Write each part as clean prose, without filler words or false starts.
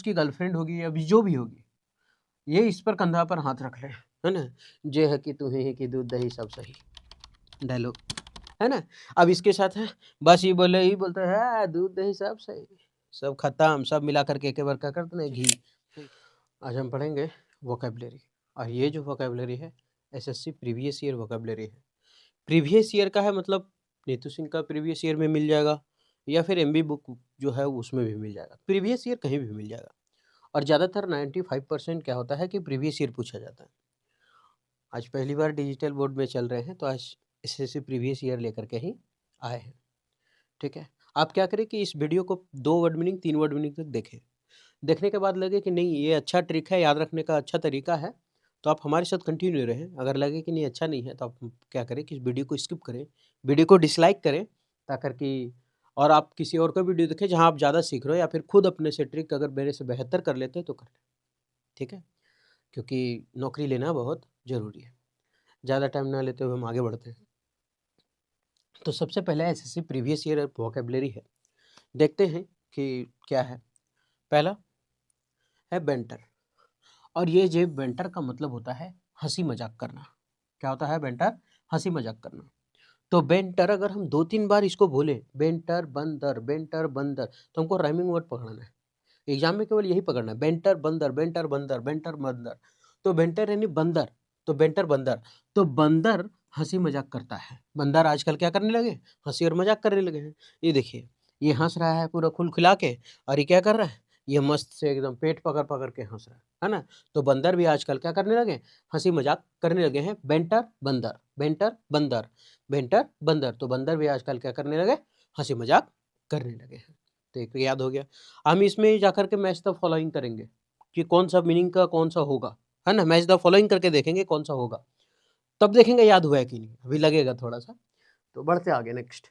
उसकी गर्लफ्रेंड होगी या जो भी होगी, ये इस पर कंधा पर हाथ रख ले, है ना, जे है कि तू ही कि दूध दही सब सही, डायलॉग, है ना। अब इसके साथ है बस ये बोले ही बोलते हैं दूध दही सब सही, सब खत्म, सब मिला करके एक बार क्या करते हैं घी। आज हम पढ़ेंगे वोकेबलरी, और ये जो वोकेबलरी है एसएससी प्रीवियस ईयर वोकेबलरी है। प्रीवियस ईयर का है मतलब नीतू सिंह का प्रीवियस ईयर में मिल जाएगा, या फिर एमबी बुक जो है उसमें भी मिल जाएगा, प्रीवियस ईयर कहीं भी मिल जाएगा। और ज़्यादातर 95% क्या होता है कि प्रीवियस ईयर पूछा जाता है। आज पहली बार डिजिटल बोर्ड में चल रहे हैं तो आज एसएससी प्रीवियस ईयर लेकर के ही आए हैं, ठीक है। आप क्या करें कि इस वीडियो को 2 वर्ड मीनिंग 3 वर्ड मीनिंग तक देखें, देखने के बाद लगे कि नहीं ये अच्छा ट्रिक है, याद रखने का अच्छा तरीका है, तो आप हमारे साथ कंटिन्यू रहें। अगर लगे कि नहीं अच्छा नहीं है तो आप क्या करें कि इस वीडियो को स्किप करें, वीडियो को डिसलाइक करें, ताकर कि और आप किसी और का वीडियो देखें जहां आप ज़्यादा सीख रहे हो, या फिर खुद अपने से ट्रिक अगर मेरे से बेहतर कर लेते हैं तो कर लें, ठीक है। क्योंकि नौकरी लेना बहुत ज़रूरी है। ज़्यादा टाइम ना लेते हुए हम आगे बढ़ते हैं। तो सबसे पहले एसएससी प्रीवियस ईयर वोकेबलरी है, देखते हैं कि क्या है। पहला है बेंटर, और ये जो बेंटर का मतलब होता है हंसी मजाक करना। क्या होता है बेंटर? हंसी मजाक करना। तो बेंटर अगर हम 2-3 बार इसको बोले बेंटर बंदर बेंटर बंदर, तो हमको राइमिंग वर्ड पकड़ना है। एग्जाम में केवल यही पकड़ना है, बेंटर बंदर बेंटर बंदर बेंटर बंदर। तो बेंटर यानी बंदर, तो बेंटर बंदर, तो बंदर हंसी मजाक करता है। बंदर आजकल क्या करने लगे? हंसी और मजाक करने लगे हैं। ये देखिए, ये हंस रहा है पूरा खुल खिला के, और ये क्या कर रहा है? ये मस्त से एकदम पेट पकड़ पकड़ के हंस रहा है ना। तो बंदर भी आजकल क्या करने लगे? हंसी मजाक करने लगे हैं। बेंटर बंदर बेंटर बंदर बेंटर बंदर, तो बंदर भी आजकल क्या करने लगे? हंसी मजाक करने लगे हैं। तो एक याद हो गया। हम इसमें जाकर के मैच द फॉलोइंग करेंगे कि कौन सा मीनिंग का कौन सा होगा, है ना। मैच द फॉलोइंग करके देखेंगे कौन सा होगा, तब देखेंगे याद हुआ है कि नहीं, अभी लगेगा थोड़ा सा। तो बढ़ते आगे, नेक्स्ट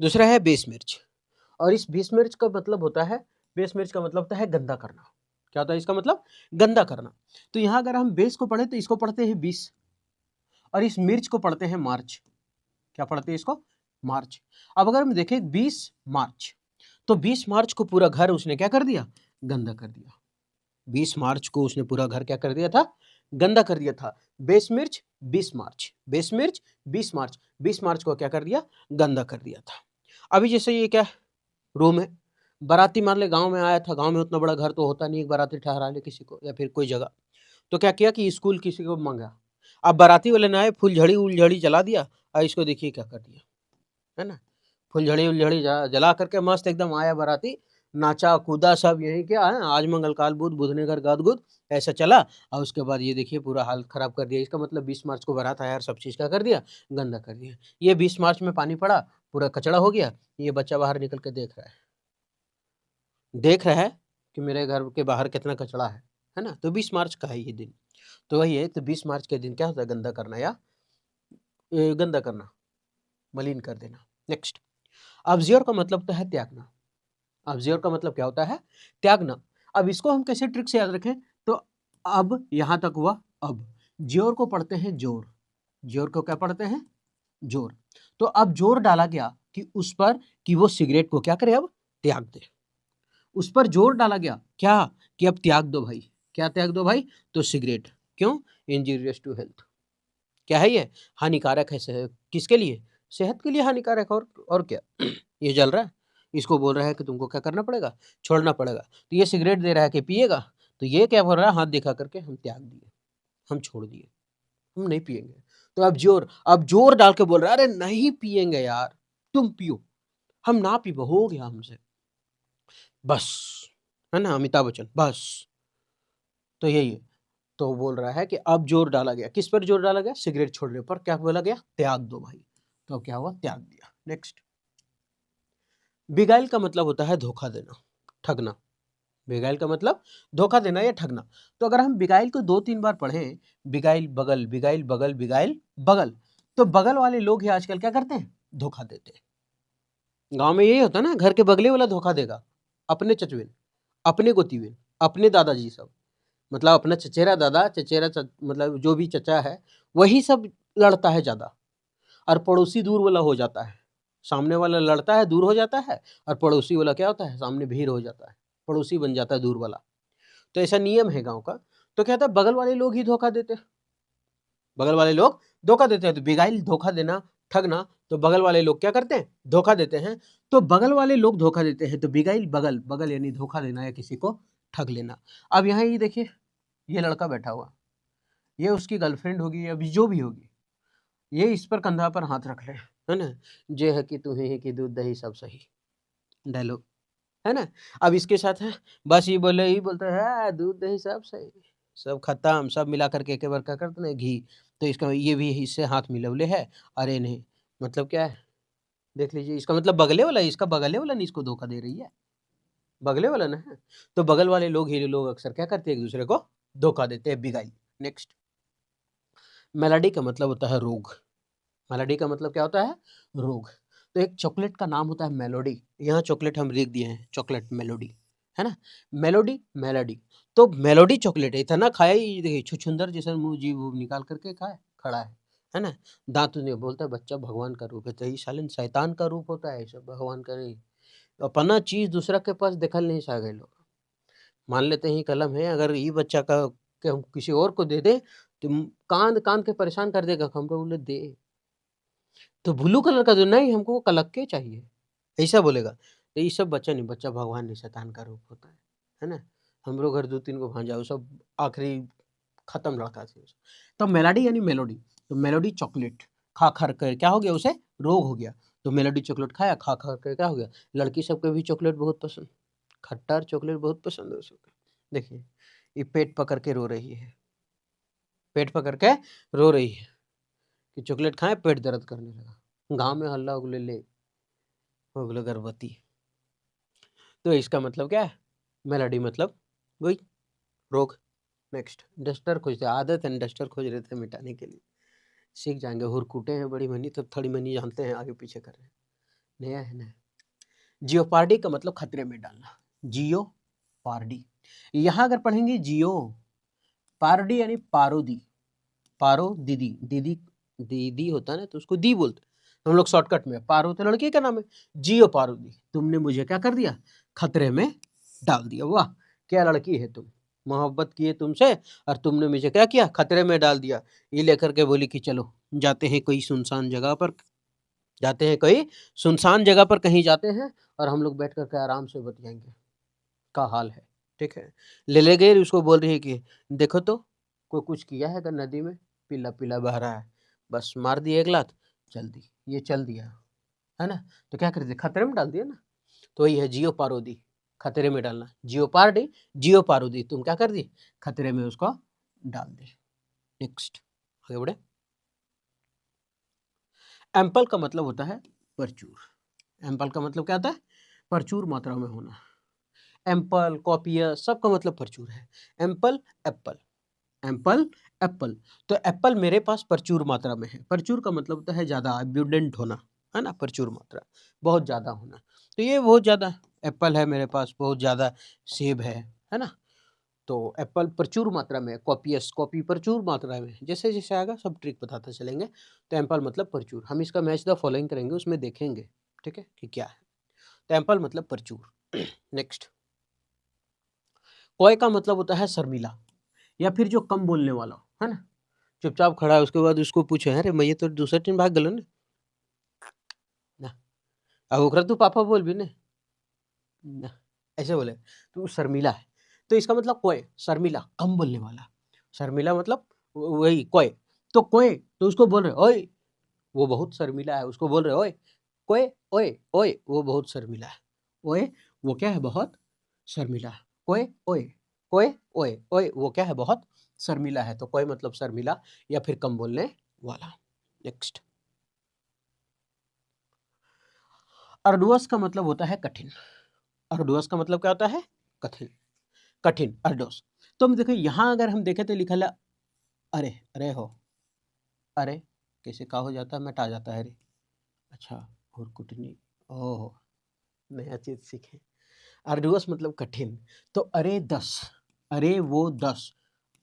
दूसरा है बेस मिर्च, और इस बेस मिर्च का मतलब होता है, बेस मिर्च का मतलब होता है गंदा करना। क्या होता है इसका मतलब? गंदा करना। तो यहाँ अगर हम बेस को पढ़े तो इसको पढ़ते हैं 20, और इस मिर्च को पढ़ते हैं मार्च। क्या पढ़ते हैं इसको? मार्च। अब अगर हम देखें 20 मार्च, तो 20 मार्च को पूरा घर उसने क्या कर दिया? गंदा कर दिया। 20 मार्च को उसने पूरा घर क्या कर दिया था? गंदा कर दिया था। बेस मिर्च 20 मार्च, बेस मिर्च 20 मार्च, 20 मार्च को क्या कर दिया? गंदा कर दिया था। अभी जैसे ये क्या रूम है, बाराती मान ले गांव में आया था, गांव में उतना बड़ा घर तो होता नहीं, एक बाराती ठहरा ले किसी को या फिर कोई जगह, तो क्या किया कि स्कूल किसी को मांगा। अब बाराती वाले ने आए, फुलझड़ी उलझड़ी जला दिया, और इसको देखिए क्या कर दिया, है ना। फुलझड़ी उलझड़ी जला करके मस्त एकदम आया बाराती, नाचा कूदा सब, यही क्या है, आज मंगल काल बुध बुध ने घर गाद गुद, ऐसा चला। और उसके बाद ये देखिए पूरा हाल खराब कर दिया। इसका मतलब 20 मार्च को बारात आया यार, सब चीज़ क्या कर दिया? गंदा कर दिया। ये 20 मार्च में पानी पड़ा, पूरा कचड़ा हो गया। ये बच्चा बाहर निकल के देख रहा है कि मेरे घर के बाहर कितना कचड़ा है ना। तो 20 मार्च का है ये दिन। तो वही है, तो 20 मार्च के दिन क्या होता है? गंदा करना, या गंदा करना, मलिन कर देना। नेक्स्ट, अब्ज्योर का मतलब होता है त्यागना। अब्ज्योर का मतलब क्या होता है? त्यागना। अब इसको हम कैसे ट्रिक से याद रखें? तो अब यहां तक हुआ। अब ज्योर को पढ़ते हैं जोर, जोर को क्या पढ़ते हैं? जोर। तो अब जोर डाला गया कि उस पर, कि वो सिगरेट को क्या करे? अब त्याग दे। उस पर जोर डाला गया क्या? कि अब त्याग दो भाई। क्या त्याग दो भाई? तो सिगरेट। क्यों? Injurious to health. क्या है ये? हानिकारक है किसके लिए? सेहत के लिए हानिकारक। और क्या? ये जल रहा है, इसको बोल रहा है कि तुमको क्या करना पड़ेगा? छोड़ना पड़ेगा। तो ये सिगरेट दे रहा है कि पिएगा, तो ये क्या बोल रहा है? हाथ दिखा करके हम त्याग दिए, हम छोड़ दिए, हम नहीं पिएंगे। तो अब जोर डाल के बोल रहा है अरे नहीं पिएंगे यार, तुम पियो, हम ना पी, हो गया हमसे बस, है ना, अमिताभ बच्चन बस। तो यही है। तो बोल रहा है कि अब जोर डाला गया, किस पर जोर डाला गया? सिगरेट छोड़ने पर। क्या बोला गया? त्याग दो भाई। तो क्या हुआ? त्याग दिया। नेक्स्ट, बिगाइल का मतलब होता है धोखा देना, ठगना। बिगाइल का मतलब धोखा देना या ठगना। तो अगर हम बिगाइल को 2-3 बार पढ़ें, बिगाइल बगल बिगाइल बगल बिगाइल बगल, तो बगल वाले लोग ही आजकल क्या करते हैं? धोखा देते हैं। गांव में यही होता है ना, घर के बगले वाला धोखा देगा, अपने चचवेन, अपने गोतीवेन, अपने दादाजी सब, मतलब अपना चचेरा दादा, मतलब जो भी चचा है वही सब लड़ता है ज्यादा, और पड़ोसी दूर वाला हो जाता है। सामने वाला लड़ता है, दूर हो जाता है, और पड़ोसी वाला क्या होता है, सामने भीड़ हो जाता है, पड़ोसी बन जाता है दूर वाला। तो ऐसा नियम है गाँव का। तो क्या था, बगल वाले लोग ही धोखा देते हैं, बगल वाले लोग धोखा देते हैं। तो बिगाइल धोखा देना, ठगना, तो बगल वाले लोग क्या करते हैं, धोखा देते हैं। तो बगल वाले लोग धोखा देते हैं, तो बिगाइल बगल, बगल यानी धोखा देना या किसी को ठग लेना। अब यहाँ ये देखिए, ये लड़का बैठा हुआ, ये उसकी गर्लफ्रेंड होगी, अभी जो भी होगी, ये इस पर कंधा पर हाथ रख ले, है ना, जे है कि तू ही कि दूध दही सब सही, डायलॉग, है ना। अब इसके साथ है, बस ये बोले, ही बोलता है दूध दही सब सही, सब खत्म, सब मिला करके एक बार क्या करते ना, घी। तो इसका ये भी इससे हाथ मिलवले है। अरे नहीं, मतलब क्या है, देख लीजिए, इसका मतलब बगले वाला, इसका बगले वाला नहीं इसको धोखा दे रही है, बगले वाला ना है। तो बगल वाले लोग ही लोग अक्सर क्या करते हैं, एक दूसरे को धोखा देते हैं, बिगाई। नेक्स्ट, मेलाडी का मतलब होता है रोग। मेलोडी का मतलब क्या होता है, रोग। तो एक चॉकलेट का नाम होता है मेलोडी, यहाँ चॉकलेट हम लिख दिए हैं, चॉकलेट मेलोडी, है ना, मेलोडी मेलोडी। तो मेलोडी चॉकलेट है, इतना खाया ही, देखिए छुछुंदर जैसा मुंह जीभ वूभ निकाल करके खाए खड़ा है ना, दांत नहीं, बोलता है बच्चा भगवान का रूप है, तो ये सालन शैतान का रूप होता है, सब भगवान का नहीं। अपना चीज दूसरा के पास देखल नहीं सा गए लोग, मान लेते हैं कलम है, अगर ये बच्चा का के हम किसी और को दे दे, तो कांद कांद के परेशान कर देगा, हम लोग बोले दे, तो ब्लू कलर का जो, नहीं हमको वो कलर के चाहिए, ऐसा बोलेगा। तो ये सब बच्चा नहीं, बच्चा भगवान नहीं, शैतान का रूप होता है ना। हम लोग घर 2-3 को भांजा, वो सब आखिरी खत्म लड़का थे। तो मेलोडी यानी मेलोडी, तो मेलोडी चॉकलेट खा खा कर क्या हो गया, उसे रोग हो गया। तो मेलोडी चॉकलेट खाया, खा खा कर क्या हो गया, लड़की सबको भी चॉकलेट बहुत पसंद, खट्टा और चॉकलेट बहुत पसंद है उसको। देखिए, ये पेट पकड़ के रो रही है, पेट पकड़ के रो रही है कि चॉकलेट खाएं, पेट दर्द करने लगा, गांव में हल्ला उगले ले हो गलो गर्भवती। तो इसका मतलब क्या है, मेलोडी मतलब वही रोग। नेक्स्ट, डस्टर खोजते, आदत है डस्टर खोज रहे थे मिटाने के लिए, सीख जाएंगे, हुरकुटे हैं बड़ी मनी, तो थोड़ी मनी जानते हैं, आगे पीछे कर रहे हैं, नया है ना। जियोपार्डी का मतलब खतरे में डालना, जियो पार्डी। यहाँ अगर पढ़ेंगे जियो पार्डी यानी पारोदी, पारो दीदी, दीदी दीदी होता है ना, तो उसको दी बोलते, हम लोग शॉर्टकट में, पारो तो लड़की का नाम है, जियो पारो दी, तुमने मुझे क्या कर दिया, खतरे में डाल दिया। वाह, क्या लड़की है तुम, मोहब्बत की है तुमसे, और तुमने मुझे क्या किया, खतरे में डाल दिया। ये लेकर के बोली कि चलो जाते हैं कोई सुनसान जगह पर, जाते हैं कोई सुनसान जगह पर कहीं जाते हैं, और हम लोग बैठ करके आराम से बतियाएंगे का हाल है, ठीक है। ले गए, उसको बोल रही है कि देखो तो कोई कुछ किया है अगर नदी में, पीला पीला बह रहा है, बस मार दिया एक लात, चल दी, ये चल दिया, है ना। तो क्या कर दिया, खतरे में डाल दिया ना। तो वही है जियो पारोदी, खतरे में डालना, जियो पार्डी, जियो पारोदी, तुम क्या कर दी, खतरे में उसको डाल दी। नेक्स्ट, आगे बढ़े। एम्पल का मतलब होता है प्रचुर, एम्पल का मतलब क्या होता है, प्रचुर मात्रा में होना। एम्पल, कॉपियस, सबका मतलब प्रचुर है। एम्पल एप्पल, एम्पल एप्पल, तो एप्पल मेरे पास प्रचुर मात्रा में है, प्रचुर का मतलब होता है ज़्यादा, अब्यूडेंट होना, है ना, प्रचुर मात्रा, बहुत ज़्यादा होना। तो ये बहुत ज़्यादा एप्पल है मेरे पास, बहुत ज़्यादा सेब है ना। तो एप्पल प्रचुर मात्रा में, कॉपियस, कॉपी प्रचुर मात्रा में, जैसे जैसे आएगा सब ट्रिक बताते चलेंगे। तो एम्पल मतलब प्रचुर, हम इसका मैच द फॉलोइंग करेंगे, उसमें देखेंगे, ठीक है, कि क्या है। तो एम्पल मतलब प्रचुर। नेक्स्ट, कॉय का मतलब होता है शर्मिला, या फिर जो कम बोलने वाला, है ना, चुपचाप खड़ा है, उसके बाद उसको पूछे, अरे मैं ये तो दूसरा टीम भाग गलो ना, अब ओकरा तू पापा बोल भी ना, ऐसे बोले, तो शर्मिला है। तो इसका मतलब कोय, शर्मिला, कम बोलने वाला, शर्मिला मतलब वही कोय। तो कोय, तो उसको बोल रहे ओए, वो बहुत शर्मिला है, उसको बोल रहे ओए, कोय, ओए ओए, वो बहुत शर्मिला है, ओए वो क्या है, बहुत शर्मिला है, कोय ओए, कोय ओए ओए, वो क्या है, बहुत शर्मिला है। तो कोय मतलब शर्मिला या फिर कम बोलने वाला। नेक्स्ट, अर्डुअस का मतलब होता है कठिन, अर्डुअस का मतलब क्या होता है, कठिन, कठिन, अर्डोस। तो हम देखो यहाँ अगर हम देखें तो लिखा है अरे, अरे हो, अरे कैसे का हो जाता है, मिटा जाता है रे, अच्छा, और कुटनी, ओह, नया चीज सीखे। अर्डुअस मतलब कठिन, तो अरे 10, अरे वो 10,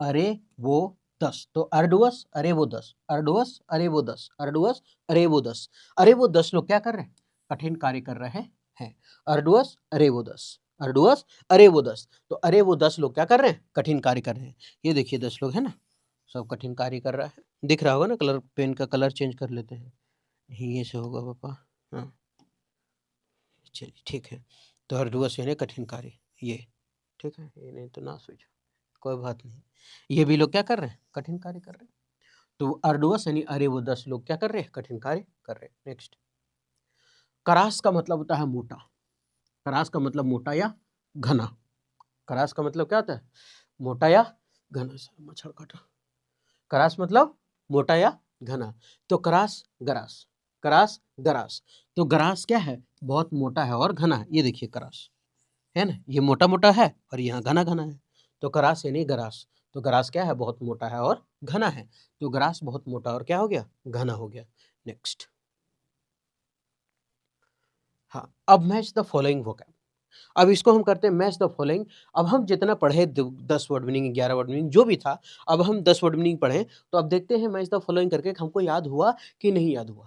अरे वो 10, तो अर्डुअस अरे वो 10, अर्डुअस अरे वो 10, अर्डुअस अरे वो 10, अरे वो 10 लोग क्या कर रहे हैं, कठिन कार्य कर रहे हैं। अर्डुअस अरे वो 10, अर्डुअस अरे वो 10। तो अरे वो 10 लोग क्या कर रहे हैं? कठिन कार्य कर रहे हैं। ये देखिए 10 लोग है ना, सब कठिन कार्य कर रहा है। दिख रहा होगा ना, कलर पेन का कलर चेंज कर लेते हैं, ये से होगा पापा। हाँ चलिए ठीक है। तो अर्डुअस यानी कठिन कार्य, ये ठीक है, ये नहीं तो ना सोचो, कोई बात नहीं। ये भी लोग क्या कर रहे हैं? कठिन कार्य कर रहे हैं। तो अर्डुअस यानी अरे वो 10 लोग क्या कर रहे हैं? कठिन कार्य कर रहे हैं। नेक्स्ट, करास का मतलब होता है मोटा। करास का मतलब मोटा या घना। करास का मतलब क्या होता है? मोटा या घना। मच्छर काटा। करास मतलब मोटा या घना। तो करास गरास, करास गरास। तो गरास क्या है? बहुत मोटा है और घना है। ये देखिए करास है ना, ये मोटा मोटा है और यहाँ घना घना है। तो करास यानी गरास। तो गरास क्या है? बहुत मोटा है और घना है। तो गरास बहुत मोटा और क्या हो गया? घना हो गया। नेक्स्ट, हाँ अब मैच द फॉलोइंग वोकैब। अब इसको हम करते हैं मैच द फॉलोइंग। अब हम जितना पढ़े 10 वर्ड मीनिंग 11 वर्ड मीनिंग जो भी था, अब हम 10 वर्ड मीनिंग पढ़े। तो अब देखते हैं मैच द फॉलोइंग करके हमको याद हुआ कि नहीं याद हुआ,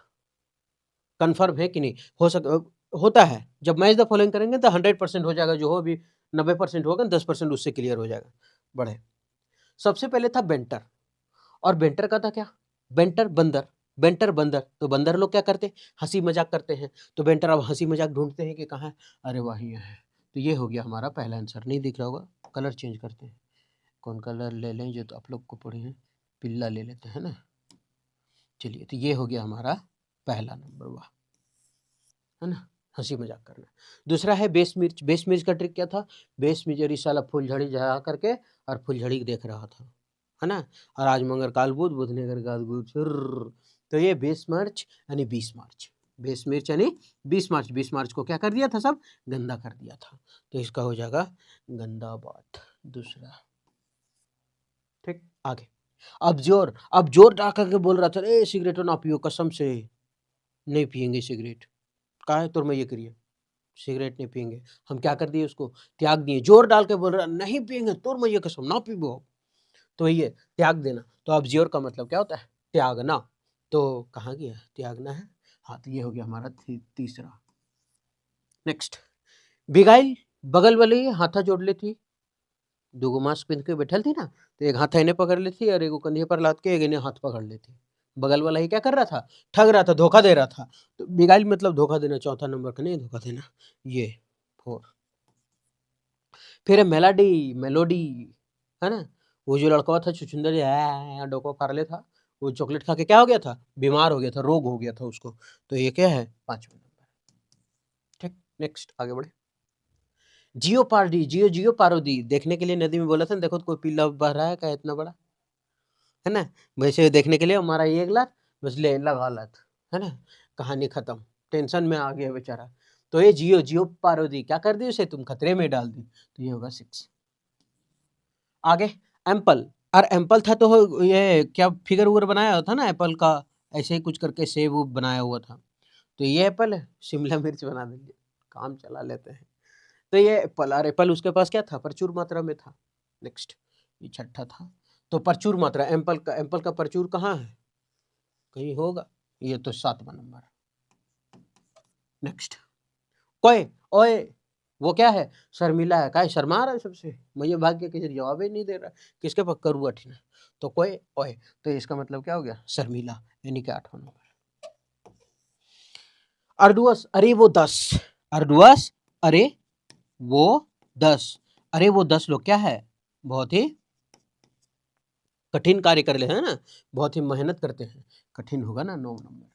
कन्फर्म है कि नहीं। होता है जब मैच द फॉलोइंग करेंगे तो 100% हो जाएगा, जो हो अभी 90% होगा, 10% उससे क्लियर हो जाएगा। बढ़े, सबसे पहले था बेंटर। और बेंटर का था क्या? बेंटर बंदर, बेंटर बंदर। तो बंदर लोग क्या करते हैं? हंसी मजाक करते हैं। तो बेंटर अब हंसी मजाक ढूंढते हैं कि कहाँ है, अरे वही है। तो ये हो गया हमारा पहला आंसर। नहीं दिख रहा होगा, कलर चेंज करते हैं। कौन कलर ले लें जो तो आप लोग को पढ़े हैं? पीला ले लेते हैं ना। चलिए, तो ये हो गया हमारा पहला नंबर, वाह, है ना, हंसी मजाक करना। दूसरा है बेस मिर्च। बेस मिर्च का ट्रिक क्या था? बेस मिर्च साला फुलझड़ी जला करके और फुलझड़ी देख रहा था, है ना। और आज मंगर काल बुध, बुध ने कर गाल गुद छुर्र। तो ये 20 मार्च यानी 20 मार्च, 20 मार्च यानी 20 मार्च। 20 मार्च को क्या कर दिया था? सब गंदा कर दिया था। तो इसका हो जाएगा गंदा बात दूसरा। ठीक, आगे। अब जोर डाल करके बोल रहा था, ए सिगरेट ना पियो, कसम से नहीं पियेंगे सिगरेट। कहा है तो मैं ये करिए, सिगरेट नहीं पियेंगे। हम क्या कर दिए? उसको त्याग दिए। जोर डाल के बोल रहा नहीं पियेंगे, तो मैं ये कसम ना पीबो। तो ये त्याग देना। तो अब ज्योर का मतलब क्या होता है? त्यागना। तो कहाँ गया? त्यागना है। हाँ, तो ये हो गया हमारा तीसरा। नेक्स्ट, बिगाइल बगल वाली हाथा जोड़ लेती। दूगो मास्क पहन के बैठल थी ना, तो एक हाथ इन्हें पकड़ लेती और एक कंधे पर लाद के एक इन्हें हाथ पकड़ लेती। बगल वाला ही क्या कर रहा था? ठग रहा था, धोखा दे रहा था। तो बिगाइल मतलब धोखा देना। चौथा नंबर का नहीं, धोखा देना। ये 4। फिर है मेलाडी, मेलोडी, है ना। वो जो लड़का था छुछुंदर डोको फाड़ले था, वो चॉकलेट खा के क्या हो गया था? बीमार हो गया था, रोग हो गया था उसको। तो ये क्या है? 5वां नंबर। ठीक, नेक्स्ट आगे बढ़े। जियो पार्डी, जियो जियो पारोदी। देखने के लिए नदी में बोला था, देखो तो कोई पीला बह रहा है क्या इतना बड़ा, है ना। वैसे देखने के लिए हमारा ये गिलास, बस ले लगा लत, है ना। कहानी खत्म, टेंशन में आ गया बेचारा। तो ये जियो जियो पारोदी क्या कर दी उसे? तुम खतरे में डाल दी। तो ये होगा 6। आगे, एम्पल। और एम्पल था तो ये क्या फिगर उगर बनाया था ना एप्पल का, ऐसे ही कुछ करके सेब उब बनाया हुआ था। तो ये एप्पल है, शिमला मिर्च बना देंगे, काम चला लेते हैं। तो ये एप्पल, और एप्पल उसके पास क्या था? प्रचुर मात्रा में था। नेक्स्ट, ये छठा था। तो प्रचुर मात्रा, एप्पल का प्रचुर कहाँ है? कहीं होगा। ये तो 7वां नंबर। नेक्स्ट, कोई ओए, वो क्या है? शर्मिला है। काय शर्मा रहा है सबसे, मुझे भाग्य किसी जवाब ही नहीं दे रहा, किसके पक्का रुआ ठीना। तो कोई ओए, तो इसका मतलब क्या हो गया? शर्मिला, यानी कि 8वां नंबर। अर्डुअस अरे वो 10, अर्डुअस अरे वो 10। अरे वो 10 लोग क्या है? बहुत ही कठिन कार्य कर ले, है ना, बहुत ही मेहनत करते हैं। कठिन होगा ना, 9 नंबर।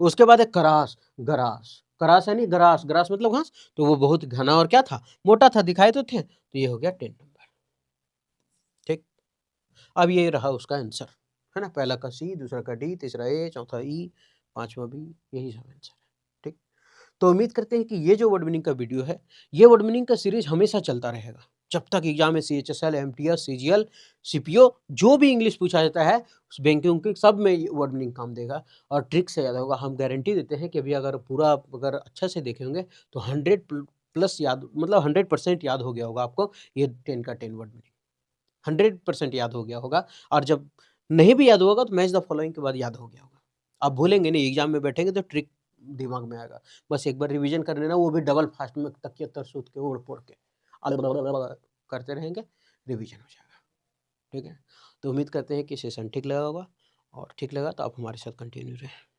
उसके बाद है करास, गरास। करास यानी गरास, गरास मतलब घास। तो वो बहुत घना और क्या था? मोटा था, दिखाए तो थे। तो ये हो गया 10 नंबर। ठीक, अब ये रहा उसका आंसर, है ना। पहला का सी, दूसरा का डी, तीसरा ए, चौथा ई, 5वां बी, यही सब आंसर है। ठीक, तो उम्मीद करते हैं कि ये जो वर्ड मीनिंग का वीडियो है, ये वर्ड मीनिंग का सीरीज हमेशा चलता रहेगा जब तक एग्जाम में CHSL, MTS, CGL, CPO जो भी इंग्लिश पूछा जाता है, उस बैंकिंग के सब में ये वर्ड मीनिंग काम देगा और ट्रिक से याद होगा। हम गारंटी देते हैं कि अभी अगर पूरा अगर अच्छा से देखे होंगे तो 100+ याद, मतलब 100% याद हो गया होगा आपको ये 10 का 10 वर्ड मीनिंग, 100% याद हो गया होगा। और जब नहीं भी याद होगा तो मैच द फॉलोइंग के बाद याद हो गया होगा। आप भूलेंगे नहीं, एग्जाम में बैठेंगे तो ट्रिक दिमाग में आएगा। बस एक बार रिवीजन कर लेना, वो भी डबल फास्ट में तकिया तर सूत के ओढ़ पोढ़ के करते रहेंगे, रिवीजन हो जाएगा। ठीक है, तो उम्मीद करते हैं कि सेशन ठीक लगा होगा, और ठीक लगा तो आप हमारे साथ कंटिन्यू रहें।